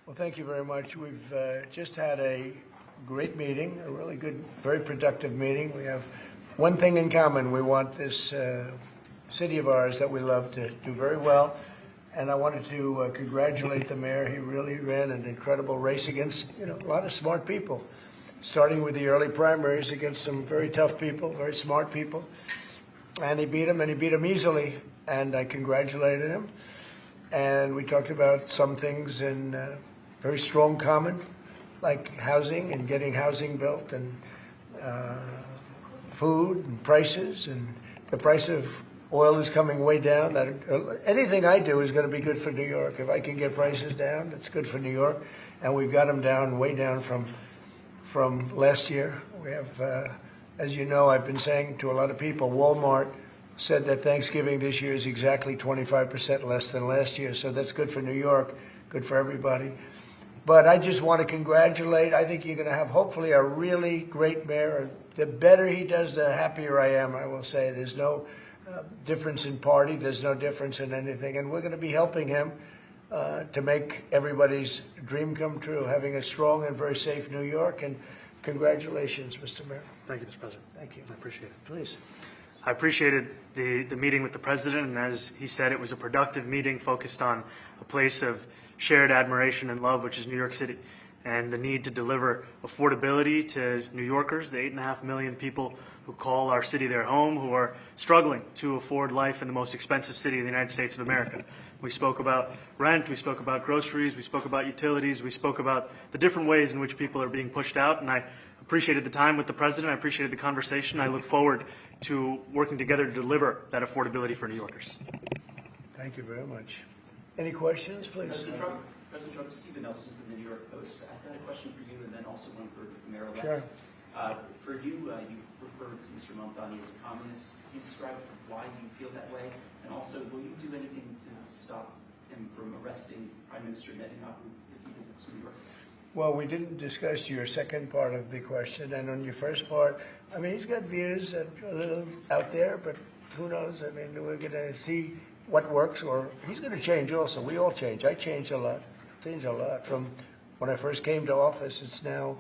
Well, thank you very much. We've just had a great meeting, a really good, very productive meeting. We have one thing in common. We want this city of ours that we love to do very well. And I wanted to congratulate the mayor. He really ran an incredible race against, a lot of smart people, starting with the early primaries against some very tough people, very smart people. And he beat them easily. And I congratulated him. And we talked about some things in very strong common, like housing and getting housing built, and food and prices, and the price of oil is coming way down. Anything I do is going to be good for New York. If I can get prices down, it's good for New York. And we've got them down, way down from last year. We have, as you know, I've been saying to a lot of people, Walmart said that Thanksgiving this year is exactly 25% less than last year. So that's good for New York, good for everybody. But I just want to congratulate. I think you're going to have, hopefully, a really great mayor. The better he does, the happier I am, I will say. There's no difference in party. There's no difference in anything. And we're going to be helping him to make everybody's dream come true, having a strong and very safe New York. And congratulations, Mr. Mayor. Thank you, Mr. President. Thank you. I appreciate it. Please. I appreciated the meeting with the president, and as he said, it was a productive meeting focused on a place of shared admiration and love, which is New York City, and the need to deliver affordability to New Yorkers, the 8.5 million people who call our city their home, who are struggling to afford life in the most expensive city in the United States of America. We spoke about rent, we spoke about groceries, we spoke about utilities, we spoke about the different ways in which people are being pushed out, and I appreciated the time with the president, I appreciated the conversation. I look forward to working together to deliver that affordability for New Yorkers. Thank you very much. Any questions, please? President Trump, Stephen Nelson from the New York Post. I've got a question for you and then also one for Mayor-elect. Sure. For you, you referred to Mr. Mamdani as a communist. Can you describe why you feel that way? And also, will you do anything to stop him from arresting Prime Minister Netanyahu if he visits New York? Well, we didn't discuss your second part of the question. And on your first part, I mean, he's got views that are a little out there, but who knows? I mean, we're going to see what works, or he's going to change also. We all change. I changed a lot. From when I first came to office. It's now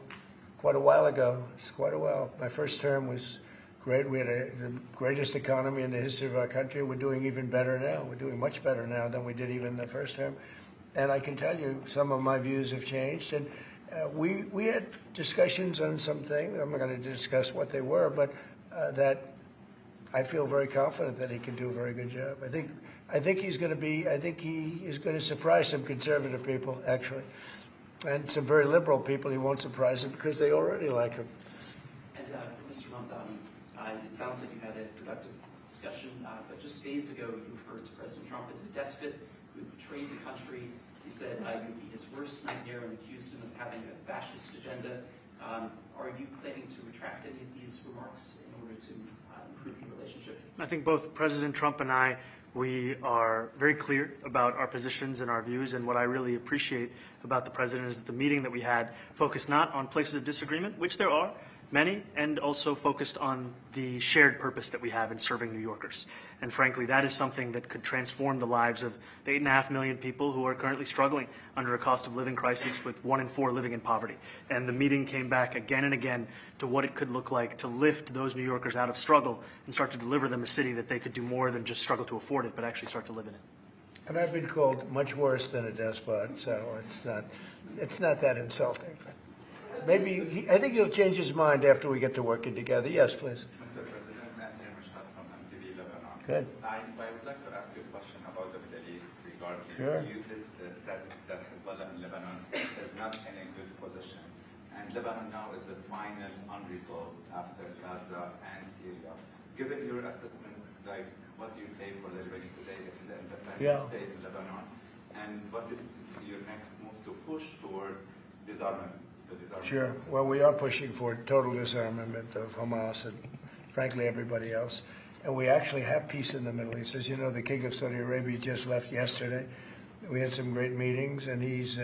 quite a while ago. It's quite a while. My first term was great. We had the greatest economy in the history of our country. We're doing even better now. We're doing much better now than we did even the first term. And I can tell you some of my views have changed. And we had discussions on some things. I'm not going to discuss what they were, but that I feel very confident that he can do a very good job. I think he is going to surprise some conservative people, actually, and some very liberal people. He won't surprise them because they already like him. And Mr. Mamdani, it sounds like you had a productive discussion, but just days ago you referred to President Trump as a despot who betrayed the country. You said you would be his worst nightmare and accused him of having a fascist agenda. Are you planning to retract any of these remarks in order to improve your relationship? I think both President Trump and I, we are very clear about our positions and our views, and what I really appreciate about the president is that the meeting that we had focused not on places of disagreement, which there are many, and also focused on the shared purpose that we have in serving New Yorkers. And frankly, that is something that could transform the lives of the 8.5 million people who are currently struggling under a cost of living crisis, with 1 in 4 living in poverty. And the meeting came back again and again to what it could look like to lift those New Yorkers out of struggle and start to deliver them a city that they could do more than just struggle to afford it, but actually start to live in it. And I've been called much worse than a despot, so it's not that insulting. Maybe I think he'll change his mind after we get to working together. Yes, please. Mr. President, Matthew Mashhad from MTV Lebanon. Good. I would like to ask you a question about the Middle East regarding Sure. you said that Hezbollah in Lebanon is not in a good position. And Lebanon now is the final unresolved after Gaza and Syria. Given your assessment, like what do you say for the Lebanese today? It's the independent state in Lebanon. And what is your next move to push toward disarmament? Sure. Well, we are pushing for total disarmament of Hamas and, frankly, everybody else. And we actually have peace in the Middle East. As you know, the King of Saudi Arabia just left yesterday. We had some great meetings, and he's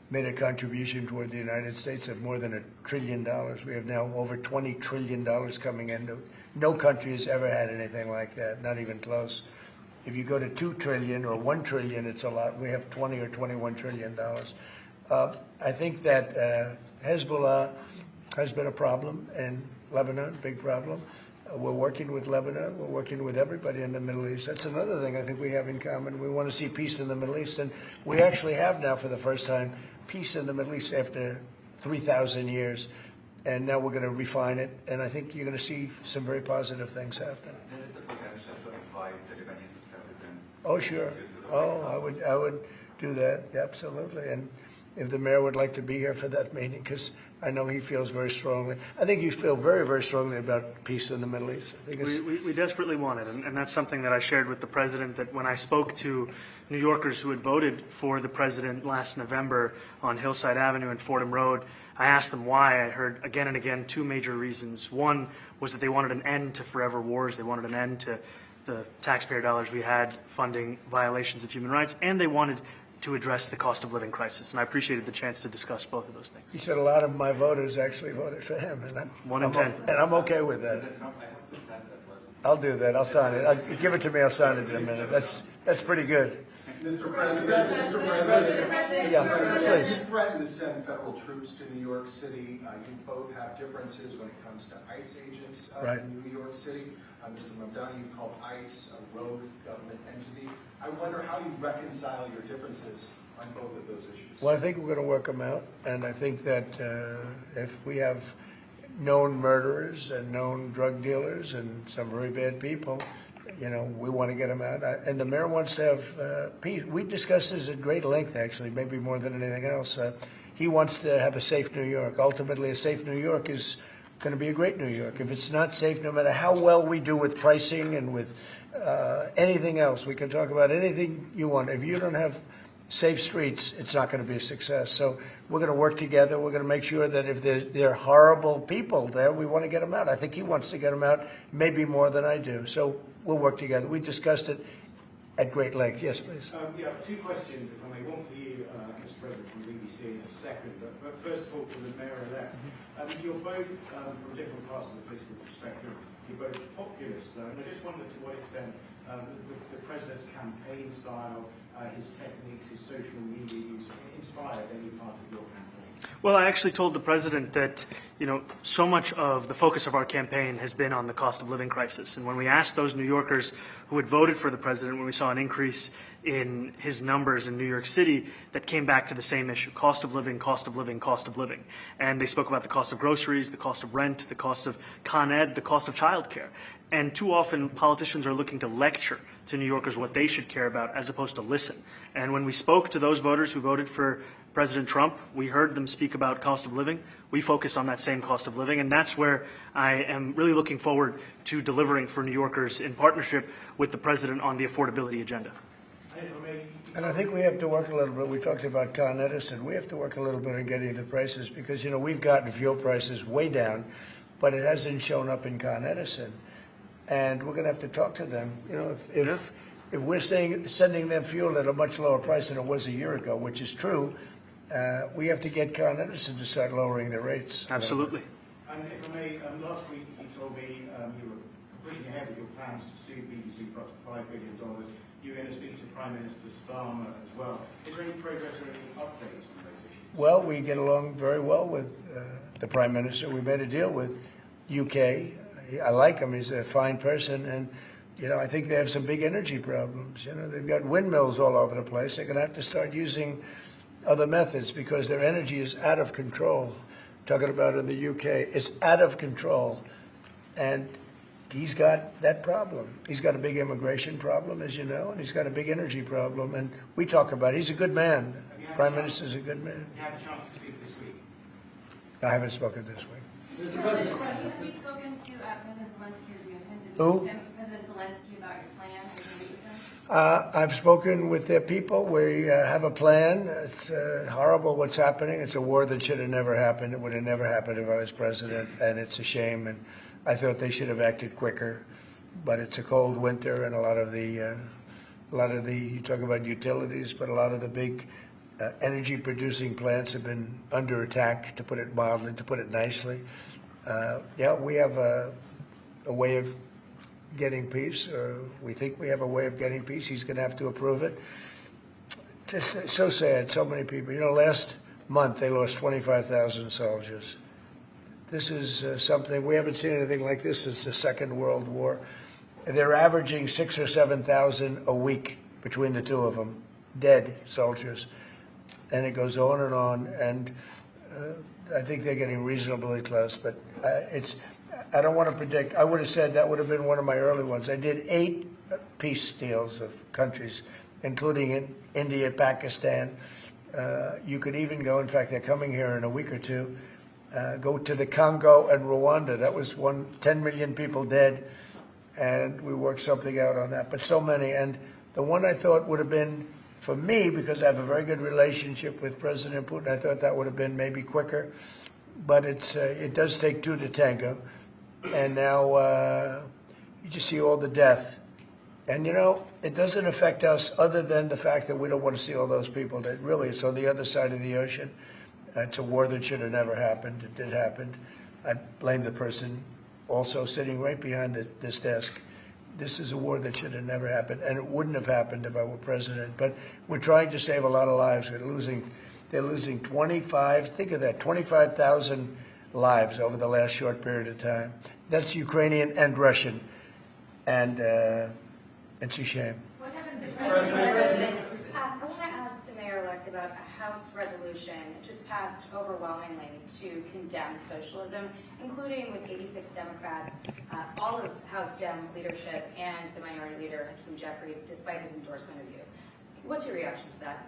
made a contribution toward the United States of more than $1 trillion. We have now over $20 trillion coming in. No country has ever had anything like that, not even close. If you go to 2 trillion or 1 trillion, it's a lot. We have 20 or 21 trillion dollars. I think that Hezbollah has been a problem in Lebanon, big problem. We're working with Lebanon. We're working with everybody in the Middle East. That's another thing I think we have in common. We want to see peace in the Middle East, and we actually have now, for the first time, peace in the Middle East after 3,000 years. And now we're going to refine it, and I think you're going to see some very positive things happen. There is the potential to invite the Lebanese president. Oh, sure. Oh, I would do that, absolutely. And if the mayor would like to be here for that meeting, because I know he feels very strongly. I think you feel very, very strongly about peace in the Middle East. I think we desperately want it, and that's something that I shared with the president, that when I spoke to New Yorkers who had voted for the president last November on Hillside Avenue and Fordham Road, I asked them why. I heard again and again two major reasons. One was that they wanted an end to forever wars. They wanted an end to the taxpayer dollars we had funding violations of human rights, and they wanted to address the cost of living crisis. And I appreciated the chance to discuss both of those things. He said a lot of my voters actually voted for him, and I'm okay with that. I'll do that. I'll sign it. Give it to me. I'll sign it in a minute. That's pretty good. Mr. President, yeah, please. You threatened to send federal troops to New York City. You both have differences when it comes to ICE agents in New York City. Mr. Mamdani, you called ICE a rogue government entity. I wonder how you reconcile your differences on both of those issues. Well, I think we're going to work them out, and I think that if we have known murderers and known drug dealers and some very bad people, we want to get them out. And the mayor wants to have peace. We discussed this at great length, actually, maybe more than anything else. He wants to have a safe New York. Ultimately, a safe New York is going to be a great New York. If it's not safe, no matter how well we do with pricing and with anything else, we can talk about anything you want. If you don't have safe streets, it's not going to be a success. So we're going to work together. We're going to make sure that if there are horrible people there, we want to get them out. I think he wants to get them out, maybe more than I do. So we'll work together. We discussed it at great length. Yes, please. Yeah, two questions, if I may. One for you, Mr. President, from BBC in a second. But first of all, for the mayor-elect. You're both from different parts of the political spectrum. You're both populists, though, and I just wondered to what extent the president's campaign style, his techniques, his social media use inspired any part of your campaign? Well, I actually told the president that, so much of the focus of our campaign has been on the cost of living crisis. And when we asked those New Yorkers who had voted for the president, when we saw an increase in his numbers in New York City, that came back to the same issue: cost of living, cost of living, cost of living. And they spoke about the cost of groceries, the cost of rent, the cost of Con Ed, the cost of childcare. And too often, politicians are looking to lecture to New Yorkers what they should care about, as opposed to listen. And when we spoke to those voters who voted for President Trump, we heard them speak about cost of living. We focused on that same cost of living, and that's where I am really looking forward to delivering for New Yorkers in partnership with the president on the affordability agenda. And I think we have to work a little bit. We talked about Con Edison. We have to work a little bit on getting the prices, because, we've gotten fuel prices way down, but it hasn't shown up in Con Edison. And we're going to have to talk to them. If we're sending them fuel at a much lower price than it was a year ago, which is true, we have to get Con Edison to start lowering their rates. Absolutely. And if I may, last week you told me you were pushing ahead with your plans to sue BBC for up to $5 billion. You were going to speak to Prime Minister Starmer as well. Is there any progress or any updates on those issues? Well, we get along very well with the Prime Minister. We made a deal with UK. I like him. He's a fine person. And, I think they have some big energy problems. They've got windmills all over the place. They're going to have to start using other methods because their energy is out of control. Talking about in the UK, it's out of control. And he's got that problem. He's got a big immigration problem, as you know, and he's got a big energy problem. And we talk about it. He's a good man. Prime Minister's a good man. You had a chance to speak this week? I haven't spoken this week. Mr. President, have you spoken to President Zelensky, or do you intend to Who? speak to President Zelensky about your plan? Are you going to meet with him? I've spoken with their people. We have a plan. It's horrible what's happening. It's a war that should have never happened. It would have never happened if I was president, and it's a shame. And I thought they should have acted quicker. But it's a cold winter, and a lot of the you talk about utilities, but a lot of the big energy-producing plants have been under attack, to put it mildly, to put it nicely. We have a way of getting peace, or we think we have a way of getting peace. He's going to have to approve it. Just so sad, so many people. You know, last month they lost 25,000 soldiers. This is something, we haven't seen anything like this since the Second World War. They're averaging 6,000 or 7,000 a week between the two of them, dead soldiers. And it goes on, and I think they're getting reasonably close, but I don't want to predict. I would have said that would have been one of my early ones. I did 8 peace deals of countries, including in India, Pakistan. You could even go, in fact, they're coming here in a week or two, go to the Congo and Rwanda. That was 10 million people dead, and we worked something out on that. But so many, and the one I thought would have been, for me, because I have a very good relationship with President Putin, I thought that would have been maybe quicker. But it does take 2 to tango. And now you just see all the death. And, you know, it doesn't affect us other than the fact that we don't want to see all those people that really it's on the other side of the ocean. It's a war that should have never happened. It did happen. I blame the person also sitting right behind this desk. This is a war that should have never happened, and it wouldn't have happened if I were president. But we're trying to save a lot of lives. They're losing 25, think of that, 25,000 lives over the last short period of time. That's Ukrainian and Russian. And it's a shame. What happens if President? I want to ask the mayor-elect about a House resolution just passed overwhelmingly to condemn socialism, including with 86 Democrats, all of House Dem leadership, and the minority leader, Hakeem Jeffries, despite his endorsement of you. What's your reaction to that?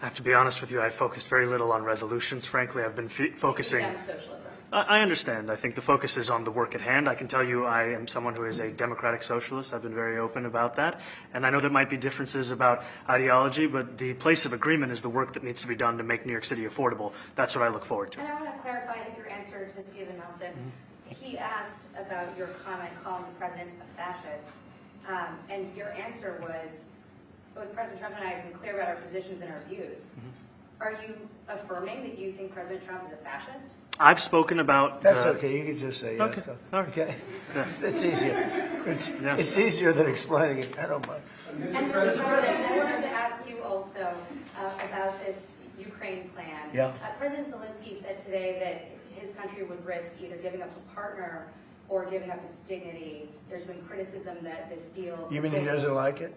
I have to be honest with you, I focused very little on resolutions. Frankly, I've been focusing... Condemn socialism. I understand. I think the focus is on the work at hand. I can tell you I am someone who is a democratic socialist. I've been very open about that. And I know there might be differences about ideology, but the place of agreement is the work that needs to be done to make New York City affordable. That's what I look forward to. And I want to clarify your answer to Stephen Nelson. He asked about your comment calling the president a fascist. And your answer was, both President Trump and I have been clear about our positions and our views. Are you affirming that you think President Trump is a fascist? I've spoken about... That's okay. You can just say yes. Okay. All right. Okay. Yeah. It's easier. Yes. It's easier than explaining it. I don't mind. And Mr. President, I wanted to ask you also about this Ukraine plan. Yeah. President Zelensky said today that his country would risk either giving up a partner or giving up its dignity. There's been criticism that this deal... You mean he doesn't like it?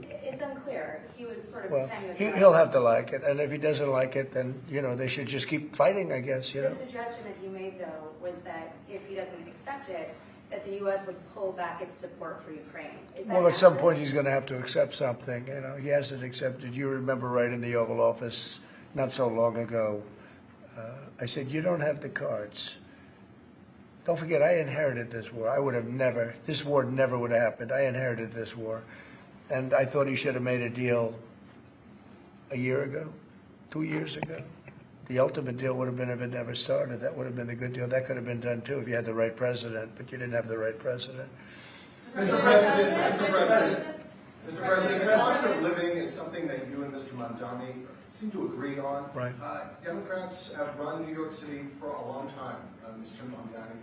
It's unclear. He was sort of Well, tenuous. he'll have to like it, and if he doesn't like it, then, you know, they should just keep fighting, I guess, you know. The suggestion that you made, though, was that if he doesn't accept it, that the U.S. would pull back its support for Ukraine. Is that Well, at some accurate? point, he's going to have to accept something, you know. He hasn't accepted. You remember right in the Oval Office not so long ago, I said, you don't have the cards. Don't forget, I inherited this war. I would have never, this war never would have happened. I inherited this war. And I thought he should have made a deal a year ago, 2 years ago. The ultimate deal would have been if it never started. That would have been the good deal. That could have been done too if you had the right president, but you didn't have the right president. Mr. President, cost of living is something that you and Mr. Mamdani seem to agree on. Right. Democrats have run New York City for a long time, Mr. Mamdani.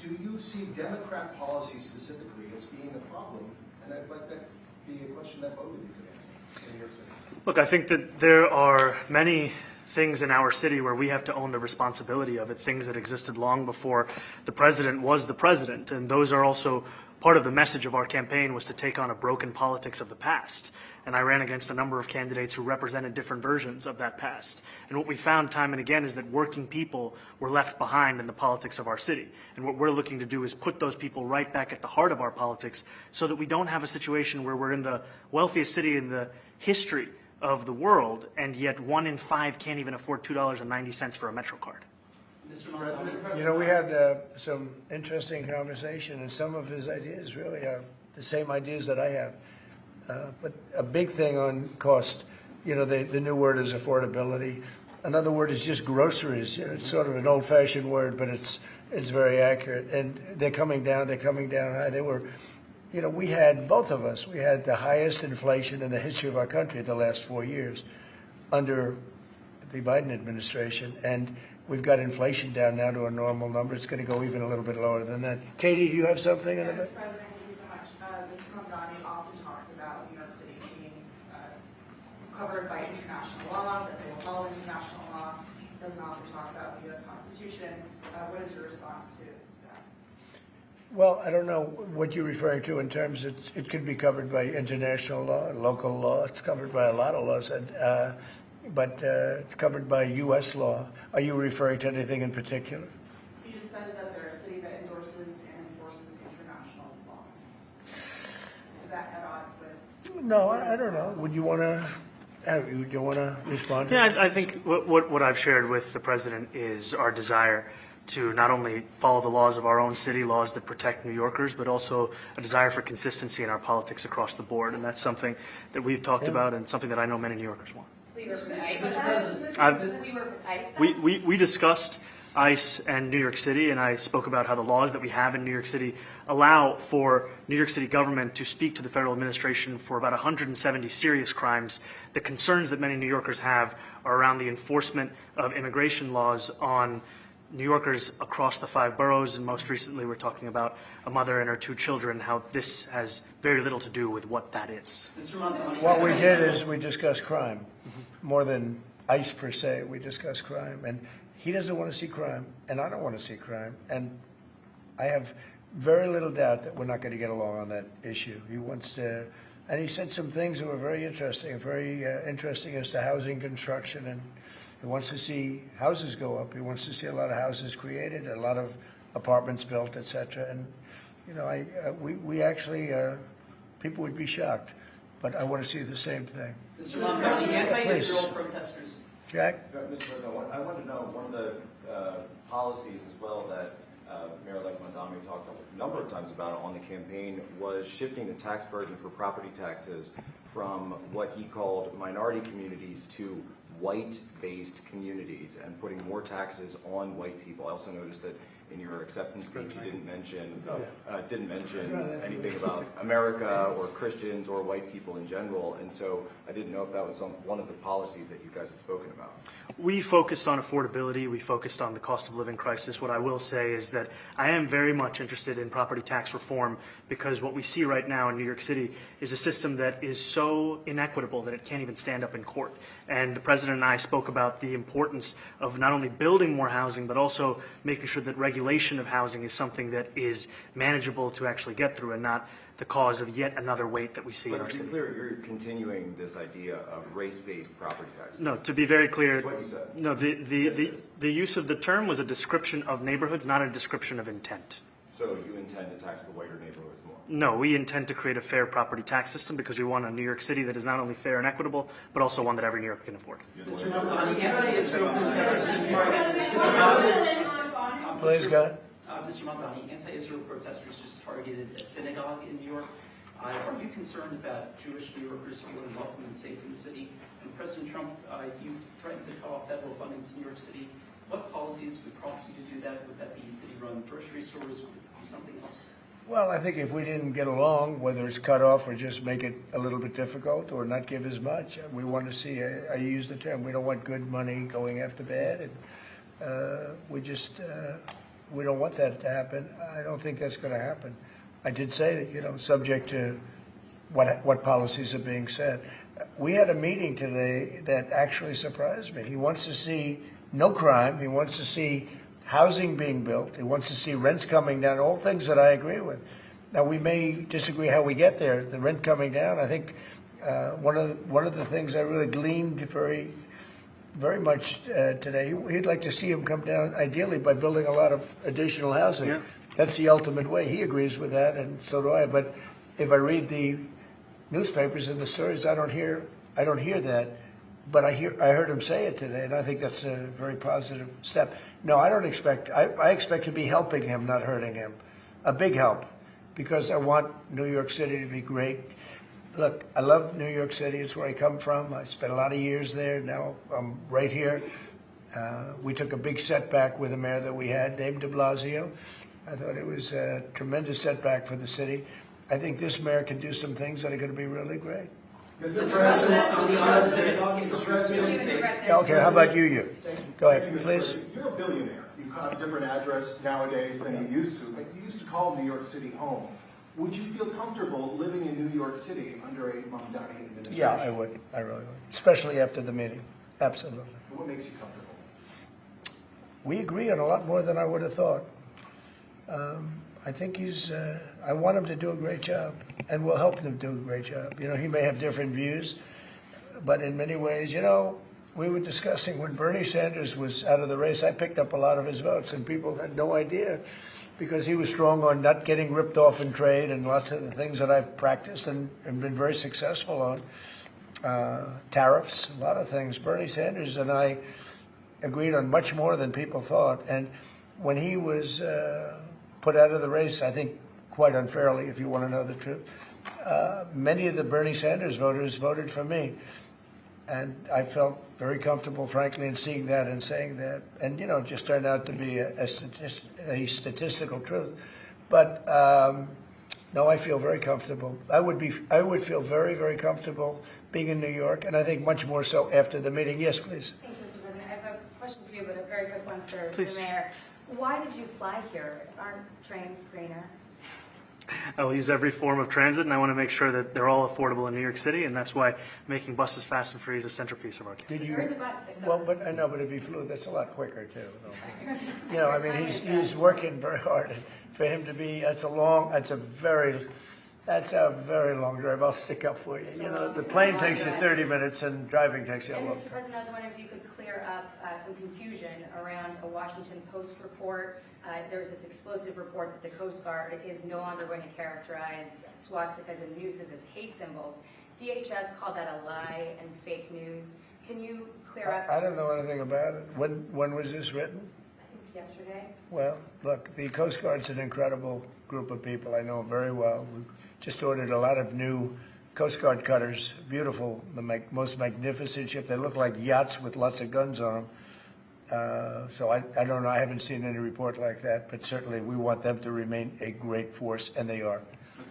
Do you see Democrat policy specifically as being a problem? And I'd like that to be a question that both of you could answer in New York City. Look, I think that there are many things in our city where we have to own the responsibility of it, things that existed long before the president was the president. And those are also part of the message of our campaign, was to take on a broken politics of the past. And I ran against a number of candidates who represented different versions of that past. And what we found time and again is that working people were left behind in the politics of our city. And what we're looking to do is put those people right back at the heart of our politics so that we don't have a situation where we're in the wealthiest city in the history of the world, and yet 1 in 5 can't even afford $2.90 for a Metro card. Mr. Mamdani. You know, we had some interesting conversation, and some of his ideas really are the same ideas that I have. But a big thing on cost, you know, the new word is affordability. Another word is just groceries. You know, it's sort of an old-fashioned word, but it's very accurate. And they're coming down high. They were, you know, we had, both of us, we had the highest inflation in the history of our country the last 4 years under the Biden administration. And we've got inflation down now to a normal number. It's going to go even a little bit lower than that. Katie, do you have something in a bit? Mr. President, thank you so much. Mr. Mamdani often talks about New York City being covered by international law, that they will follow international law. Doesn't often talk about the U.S. Constitution. What is your response to that? Well, I don't know what you're referring to in terms of it could be covered by international law, local law. It's covered by a lot of laws, but it's covered by U.S. law. Are you referring to anything in particular? He just says that they're a city that endorses and enforces international law. Is that at odds with? No, I don't know. Would you want to? Do you want to respond to Yeah, that? I think what I've shared with the president is our desire to not only follow the laws of our own city, laws that protect New Yorkers, but also a desire for consistency in our politics across the board. And that's something that we've talked about and something that I know many New Yorkers want. We work with ICE. We work with ICE. We discussed ICE and New York City, and I spoke about how the laws that we have in New York City allow for New York City government to speak to the federal administration for about 170 serious crimes. The concerns that many New Yorkers have are around the enforcement of immigration laws on New Yorkers across the 5 boroughs, and most recently we're talking about a mother and her 2 children, how this has very little to do with what that is. Mr. Mamdani, What we did is we discussed crime, more than ICE per se. We discussed crime, and he doesn't want to see crime, and I don't want to see crime, and I have very little doubt that we're not going to get along on that issue. He wants to, and he said some things that were very interesting as to housing construction, and he wants to see houses go up. He wants to see a lot of houses created, a lot of apartments built, etc. And you know, we actually people would be shocked, but I want to see the same thing. Mr. Mamdani, anti-Israel protesters. Jack? Mr. President, I want to know, one of the policies as well that Mayor-elect Mamdani talked a number of times about on the campaign was shifting the tax burden for property taxes from what he called minority communities to white-based communities and putting more taxes on white people. I also noticed that in your acceptance speech you didn't mention anything about America or Christians or white people in general, and so I didn't know if that was one of the policies that you guys had spoken about. We focused on affordability. We focused on the cost of living crisis. What I will say is that I am very much interested in property tax reform, because what we see right now in New York City is a system that is so inequitable that it can't even stand up in court. And the president and I spoke about the importance of not only building more housing, but also making sure that regulation of housing is something that is manageable to actually get through and not the cause of yet another weight that we see in But our to be city. clear, you're continuing this idea of race-based property taxes. No, to be very clear, That's what you said. no, the use of the term was a description of neighborhoods, not a description of intent. So you intend to tax the whiter neighborhoods more? No, we intend to create a fair property tax system because we want a New York City that is not only fair and equitable, but also one that every New Yorker can afford. Mr. Mamdani, anti-Israel protesters just targeted Please, God. Mr. Mamdani, anti-Israel protesters just targeted a synagogue in New York. Are you concerned about Jewish New Yorkers feeling welcome and safe in the city? And President Trump, you threatened to cut off federal funding to New York City. What policies would prompt you to do that? Would that be city-run grocery stores? Would it be something else? Well, I think if we didn't get along, whether it's cut off or just make it a little bit difficult or not give as much, we want to see, I use the term, we don't want good money going after bad. And we don't want that to happen. I don't think that's going to happen. I did say that, subject to what policies are being set. We had a meeting today that actually surprised me. He wants to see no crime. He wants to see housing being built. He wants to see rents coming down, all things that I agree with. Now, we may disagree how we get there. The rent coming down, I think one of the things I really gleaned very much today, he'd like to see him come down, ideally, by building a lot of additional housing. Yeah. That's the ultimate way. He agrees with that, and so do I. But if I read the newspapers and the stories, I don't hear that. But I heard him say it today, and I think that's a very positive step. No, I don't expect. I expect to be helping him, not hurting him. A big help, because I want New York City to be great. Look, I love New York City. It's where I come from. I spent a lot of years there. Now I'm right here. We took a big setback with the mayor that we had, named de Blasio. I thought it was a tremendous setback for the city. I think this mayor can do some things that are going to be really great. Mr. President, Okay, how about you? Go Thank ahead, you, Mr. please. President. You're a billionaire. You have a different address nowadays than you used to, but you used to call New York City home. Would you feel comfortable living in New York City under a Mamdani administration? Yeah, I would. I really would. Especially after the meeting. Absolutely. What makes you comfortable? We agree on a lot more than I would have thought. I think I want him to do a great job, and we'll help him do a great job. You know, he may have different views, but in many ways, you know, we were discussing when Bernie Sanders was out of the race, I picked up a lot of his votes, and people had no idea because he was strong on not getting ripped off in trade and lots of the things that I've practiced and been very successful on. Tariffs, a lot of things. Bernie Sanders and I agreed on much more than people thought. And when he was put out of the race, I think quite unfairly, if you want to know the truth, many of the Bernie Sanders voters voted for me. And I felt very comfortable, frankly, in seeing that and saying that. And, you know, it just turned out to be a statistical truth. But no, I feel very comfortable. I would feel very, very comfortable being in New York, and I think much more so after the meeting. Yes, please. Thank you, Mr. President. I have a question for you, but a very quick one for Please. the mayor. Why did you fly here? Aren't trains greener? I will use every form of transit, and I want to make sure that they're all affordable in New York City, and that's why making buses fast and free is a centerpiece of our campaign. Did you? There is a bus that Well, goes. but I know, but if he flew, that's a lot quicker too. You know, I mean, he's working very hard. For him to be, that's a very long drive. I'll stick up for you. You know, the plane takes you 30 minutes, and driving takes you a And long Mr. time. President, I was wondering if you could clear up some confusion around a Washington Post report. There was this explosive report that the Coast Guard is no longer going to characterize swastikas and nooses as hate symbols. DHS called that a lie and fake news. Can you clear up? I don't know anything about it. When was this written? I think yesterday. Well, look, the Coast Guard's an incredible group of people. I know them very well. We just ordered a lot of new Coast Guard cutters, beautiful, the most magnificent ship. They look like yachts with lots of guns on them. So I don't know. I haven't seen any report like that, but certainly we want them to remain a great force, and they are.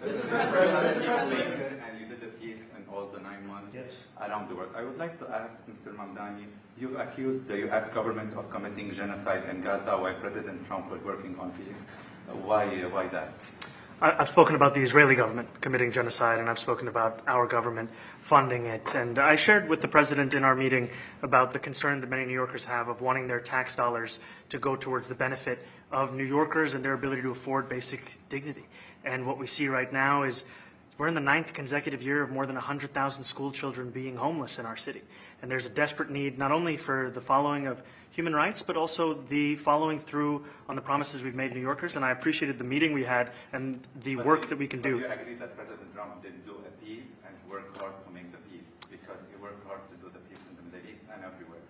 Mr. President, and you did a piece in all the 9 months Yes. around the world. I would like to ask Mr. Mamdani, you've accused the U.S. government of committing genocide in Gaza while President Trump was working on peace. Why that? I've spoken about the Israeli government committing genocide, and I've spoken about our government funding it. And I shared with the president in our meeting about the concern that many New Yorkers have of wanting their tax dollars to go towards the benefit of New Yorkers and their ability to afford basic dignity. And what we see right now is we're in the 9th consecutive year of more than 100,000 school children being homeless in our city. And there's a desperate need not only for the following of human rights, but also the following through on the promises we've made New Yorkers. And I appreciated the meeting we had and the work that we can do. Do you agree that President Trump didn't do a peace and work hard to make the peace? Because he worked hard to do the peace in the Middle East and everywhere.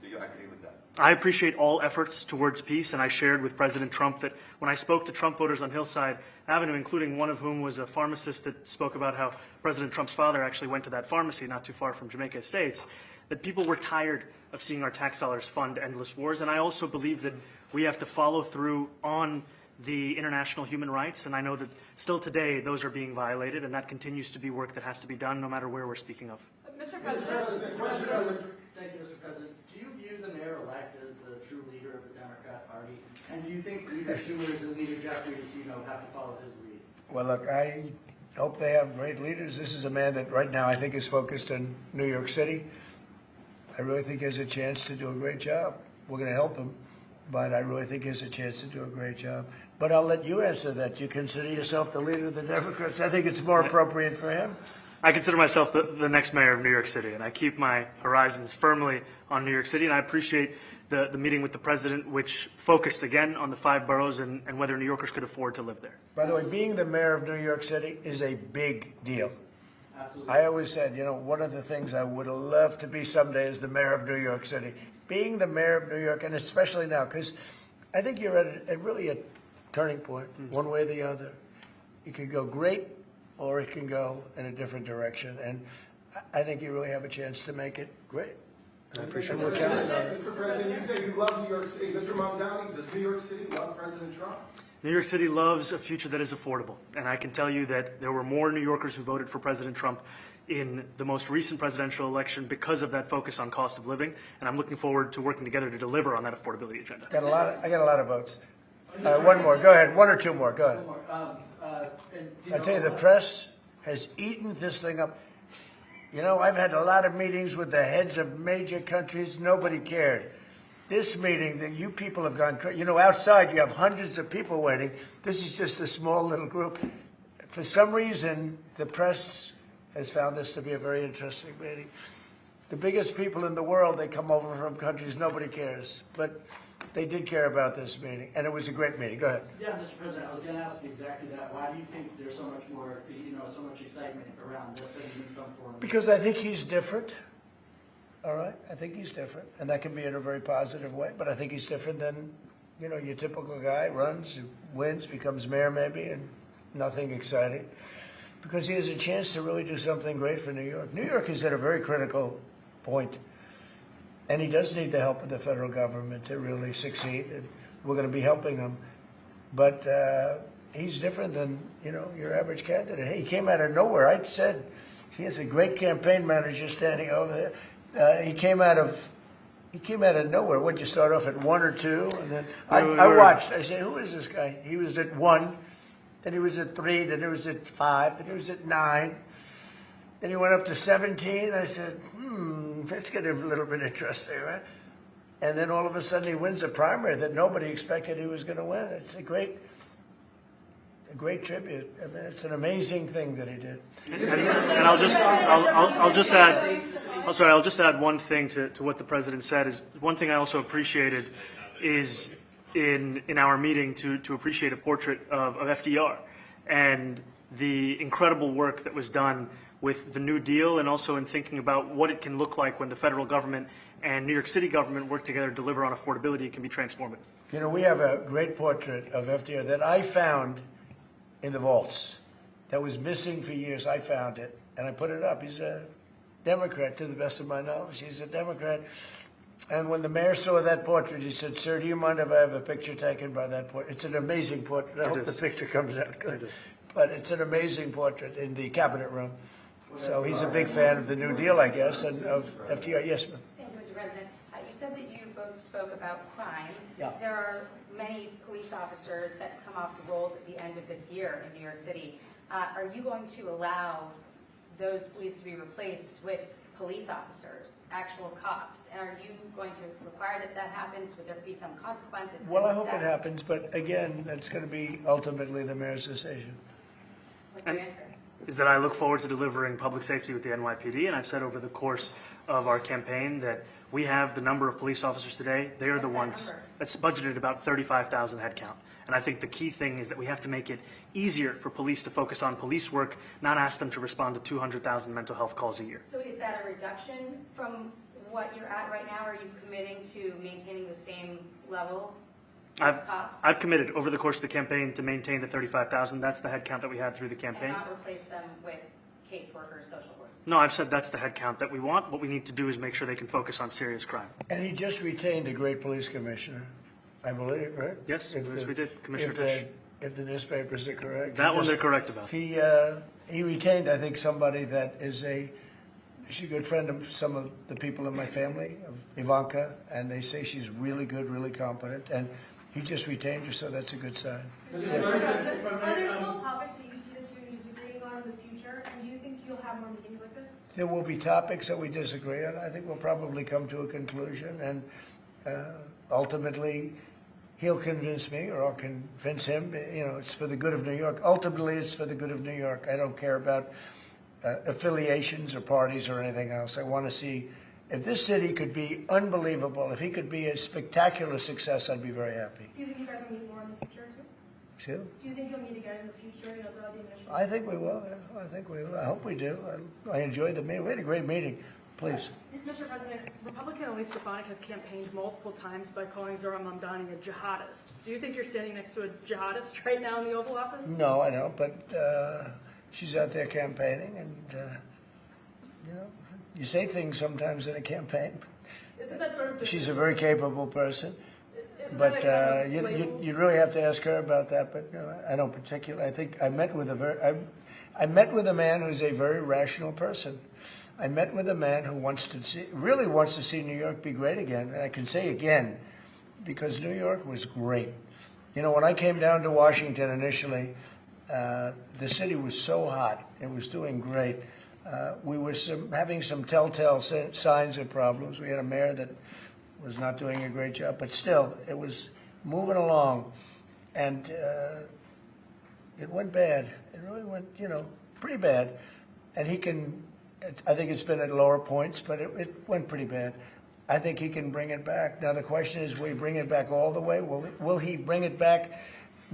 Do you agree with that? I appreciate all efforts towards peace, and I shared with President Trump that when I spoke to Trump voters on Hillside Avenue, including one of whom was a pharmacist that spoke about how President Trump's father actually went to that pharmacy not too far from Jamaica Estates, that people were tired of seeing our tax dollars fund endless wars. And I also believe that we have to follow through on the international human rights, and I know that still today those are being violated, and that continues to be work that has to be done no matter where we're speaking of. Mr. President, thank you, Mr. President. Do you view the mayor-elect as the true leader of the Democrat Party? And do you think Leader Schumer's and Leader Jeffries, have to follow his lead? Well, look, I hope they have great leaders. This is a man that right now I think is focused on New York City. I really think he has a chance to do a great job. We're going to help him, but I really think he has a chance to do a great job. But I'll let you answer that. You consider yourself the leader of the Democrats. I think it's more appropriate for him. I consider myself the next mayor of New York City, and I keep my horizons firmly on New York City, and I appreciate the meeting with the president, which focused again on the 5 boroughs and whether New Yorkers could afford to live there. By the way, being the mayor of New York City is a big deal. Absolutely. I always said, one of the things I would love to be someday is the mayor of New York City. Being the mayor of New York, and especially now, because I think you're at really a turning point, one way or the other. It could go great, or it can go in a different direction. And I think you really have a chance to make it great. I appreciate what you're counting on. Mr. President, you say you love New York City. Mr. Mamdani, does New York City love President Trump? New York City loves a future that is affordable, and I can tell you that there were more New Yorkers who voted for President Trump in the most recent presidential election because of that focus on cost of living, and I'm looking forward to working together to deliver on that affordability agenda. I got a lot of votes. One more. Go ahead. One or two more. Go ahead. I tell you, the press has eaten this thing up. You know, I've had a lot of meetings with the heads of major countries. Nobody cared. This meeting, that you people have gone crazy. You know, outside you have hundreds of people waiting. This is just a small little group. For some reason, the press has found this to be a very interesting meeting. The biggest people in the world, they come over from countries nobody cares. But they did care about this meeting, and it was a great meeting. Go ahead. Yeah, Mr. President, I was going to ask you exactly that. Why do you think there's so much more, so much excitement around this than in some form? Because I think he's different. All right? I think he's different, and that can be in a very positive way, but I think he's different than, your typical guy, runs, wins, becomes mayor maybe, and nothing exciting. Because he has a chance to really do something great for New York. New York is at a very critical point. And he does need the help of the federal government to really succeed, and we're going to be helping him. But he's different than, your average candidate. Hey, he came out of nowhere. I said he has a great campaign manager standing over there. He came out of nowhere. What'd you start off at 1 or 2? And then I watched. I said, who is this guy? He was at 1, then he was at 3, then he was at 5, then he was at 9. Then he went up to 17. I said, that's getting a little bit interesting, right? And then all of a sudden he wins a primary that nobody expected he was going to win. It's a great tribute. I mean, it's an amazing thing that he did. And I'll just add one thing to what the president said. Is one thing I also appreciated is in our meeting to appreciate a portrait of FDR and the incredible work that was done with the New Deal, and also in thinking about what it can look like when the federal government and New York City government work together to deliver on affordability. It can be transformative. We have a great portrait of FDR that I found in the vaults that was missing for years. I found it, and I put it up. He's a Democrat, to the best of my knowledge. He's a Democrat. And when the mayor saw that portrait, he said, "Sir, do you mind if I have a picture taken by that portrait?" It's an amazing portrait. I hope the picture comes out good. But it's an amazing portrait in the cabinet room. So he's a big fan of the New Deal, I guess, and of FDR. Yes, ma'am. Thank you, Mr. President. You said that you both spoke about crime. Yeah. There are many police officers set to come off the rolls at the end of this year in New York City. Are you going to allow those police to be replaced with police officers, actual cops? And are you going to require that happens? Would there be some consequence? Well, I hope it happens, but again, that's going to be ultimately the mayor's decision. What's your answer? Is that I look forward to delivering public safety with the NYPD, and I've said over the course of our campaign that we have the number of police officers today. They are the ones that's budgeted about 35,000 headcount. And I think the key thing is that we have to make it easier for police to focus on police work, not ask them to respond to 200,000 mental health calls a year. So is that a reduction from what you're at right now? Are you committing to maintaining the same level of cops? I've committed over the course of the campaign to maintain the 35,000. That's the headcount that we had through the campaign. And not replace them with caseworkers, social work? No, I've said that's the headcount that we want. What we need to do is make sure they can focus on serious crime. And he just retained a great police commissioner, I believe, right? Yes, we did. Commissioner Fish. If the newspapers are correct. That one they're correct about. He retained, I think, somebody that is she's a good friend of some of the people in my family, of Ivanka, and they say she's really good, really competent, and he just retained her, so that's a good sign. Are there still topics that you see that you're disagreeing on in the future, and do you think you'll have more meetings like this? There will be topics that we disagree on. I think we'll probably come to a conclusion, and ultimately he'll convince me, or I'll convince him. It's for the good of New York. Ultimately, it's for the good of New York. I don't care about affiliations or parties or anything else. I want to see if this city could be unbelievable, if he could be a spectacular success, I'd be very happy. Do you think you guys will meet more in the future, too? Excuse me? Do you think you'll meet again in the future, throughout the administration? I think we will. Yeah. I think we will. I hope we do. I enjoyed the meeting. We had a great meeting. Please. Mr. President, Republican Elise Stefanik has campaigned multiple times by calling Zohran Mamdani a jihadist. Do you think you're standing next to a jihadist right now in the Oval Office? No, I don't, but she's out there campaigning, and, you say things sometimes in a campaign. Isn't that sort of She's a very capable person, Isn't but that a kind of you really have to ask her about that, but I don't particularly. I think I met with I met with a man who's a very rational person. I met with a man who really wants to see New York be great again. And I can say again, because New York was great. You know, when I came down to Washington initially, the city was so hot. It was doing great. We were having some telltale signs of problems. We had a mayor that was not doing a great job, but still, it was moving along. And it went bad. It really went, pretty bad. And I think it's been at lower points, but it went pretty bad. I think he can bring it back. Now, the question is, will he bring it back all the way? Will he bring it back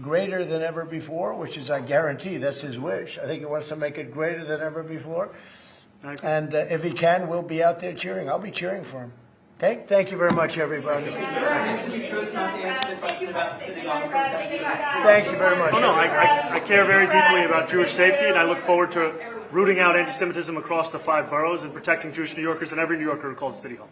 greater than ever before, which is, I guarantee, that's his wish. I think he wants to make it greater than ever before. And if he can, we'll be out there cheering. I'll be cheering for him. Okay? Thank you very much, everybody. You chose not to answer the question about the sitting on the protest. Thank you very much. Oh, no, I care very deeply about Jewish safety, and I look forward to rooting out anti-Semitism across the 5 boroughs and protecting Jewish New Yorkers and every New Yorker who calls the City home.